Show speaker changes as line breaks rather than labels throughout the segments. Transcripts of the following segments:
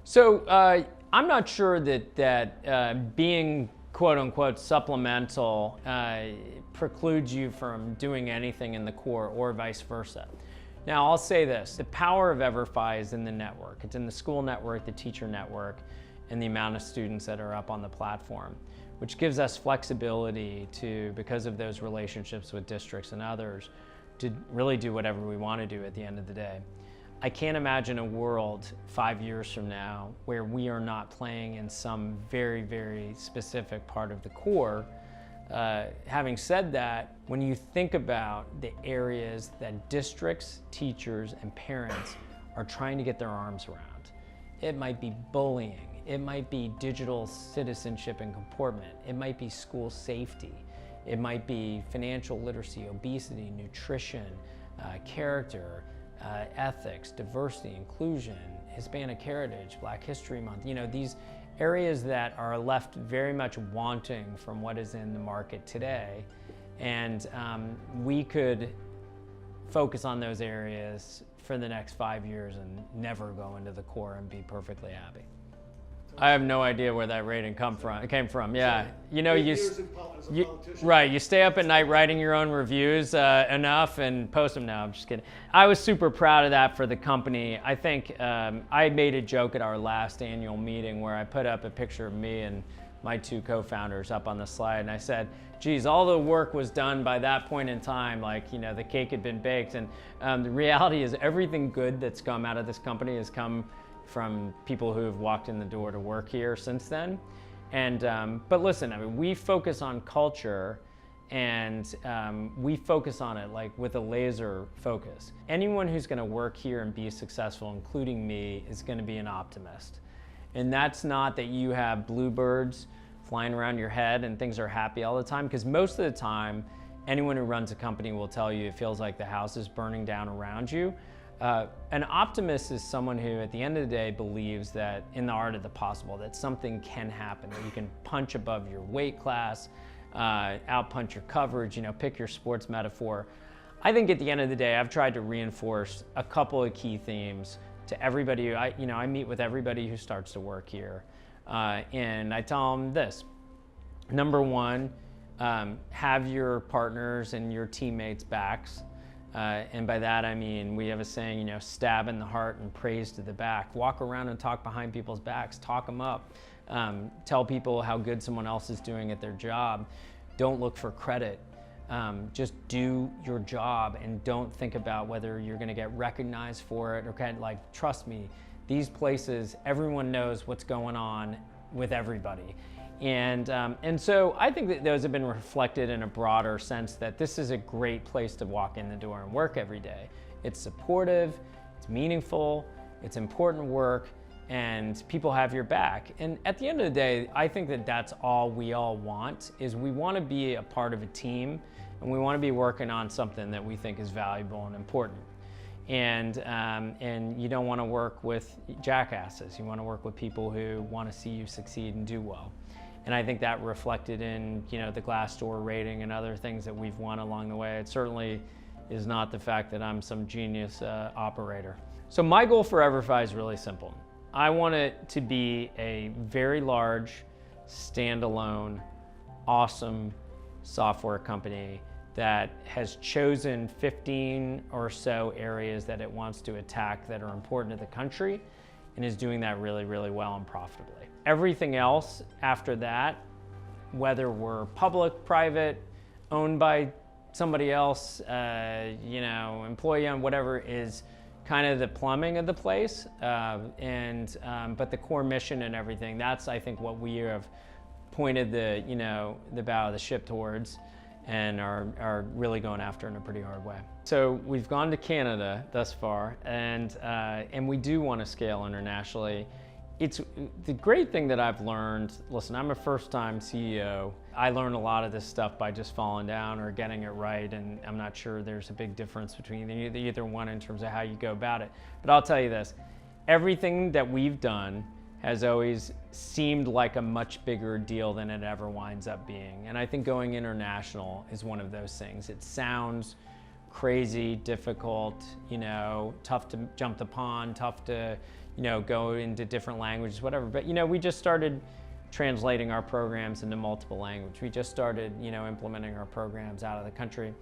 So I'm not sure that being quote unquote supplemental precludes you from doing anything in the core or vice versa. Now I'll say this, the power of EverFi is in the network. It's in the school network, the teacher network, and the amount of students that are up on the platform, which gives us flexibility to, because of those relationships with districts and others, to really do whatever we want to do at the end of the day. I can't imagine a world 5 years from now where we are not playing in some very, very specific part of the core. Having said that, when you think about the areas that districts, teachers, and parents are trying to get their arms around, it might be bullying, it might be digital citizenship and comportment, it might be school safety, it might be financial literacy, obesity, nutrition, character, ethics, diversity, inclusion, Hispanic heritage, Black History Month, these areas that are left very much wanting from what is in the market today. And we could focus on those areas for the next 5 years and never go into the core and be perfectly happy. I have no idea where that rating came from. Yeah, right. You stay up at night writing your own reviews enough and post them. Now I'm just kidding. I was super proud of that for the company. I think I made a joke at our last annual meeting where I put up a picture of me and my two co-founders up on the slide, and I said, geez, all the work was done by that point in time, like, the cake had been baked. And the reality is everything good that's come out of this company has come from people who have walked in the door to work here since then. And but listen, we focus on culture, and we focus on it like with a laser focus. Anyone who's going to work here and be successful, including me, is going to be an optimist. And that's not that you have bluebirds flying around your head and things are happy all the time, because most of the time, anyone who runs a company will tell you it feels like the house is burning down around you. An optimist is someone who, at the end of the day, believes that in the art of the possible, that something can happen, that you can punch above your weight class, outpunch your coverage, pick your sports metaphor. I think at the end of the day, I've tried to reinforce a couple of key themes to everybody. I meet with everybody who starts to work here, and I tell them this. Number one, have your partners and your teammates' backs. And by that I mean, we have a saying, stab in the heart and praise to the back. Walk around and talk behind people's backs, talk them up. Tell people how good someone else is doing at their job. Don't look for credit. Just do your job and don't think about whether you're gonna get recognized for it or trust me, these places, everyone knows what's going on with everybody. And so I think that those have been reflected in a broader sense that this is a great place to walk in the door and work every day. It's supportive, it's meaningful, it's important work, and people have your back. And at the end of the day, I think that that's all we all want, is we want to be a part of a team, and we want to be working on something that we think is valuable and important. And you don't want to work with jackasses. You want to work with people who want to see you succeed and do well. And I think that reflected in the Glassdoor rating and other things that we've won along the way. It certainly is not the fact that I'm some genius operator. So my goal for EverFi is really simple. I want it to be a very large, standalone, awesome software company that has chosen 15 or so areas that it wants to attack that are important to the country, and is doing that really, really well and profitably. Everything else after that, whether we're public, private, owned by somebody else, employee owned, whatever, is kind of the plumbing of the place. But the core mission and everything, that's, I think, what we have pointed the bow of the ship towards, and are really going after in a pretty hard way. So we've gone to Canada thus far, and we do want to scale internationally. It's the great thing that I've learned. Listen, I'm a first-time CEO. I learn a lot of this stuff by just falling down or getting it right, and I'm not sure there's a big difference between either one in terms of how you go about it. But I'll tell you this, everything that we've done has always seemed like a much bigger deal than it ever winds up being. And I think going international is one of those things. It sounds crazy, difficult, tough to jump the pond, tough to, go into different languages, whatever. But, we just started translating our programs into multiple languages. We just started, implementing our programs out of the country.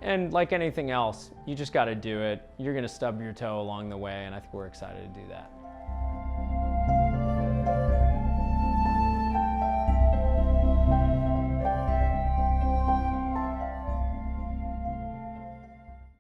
And like anything else, you just got to do it. You're going to stub your toe along the way, and I think we're excited to do that.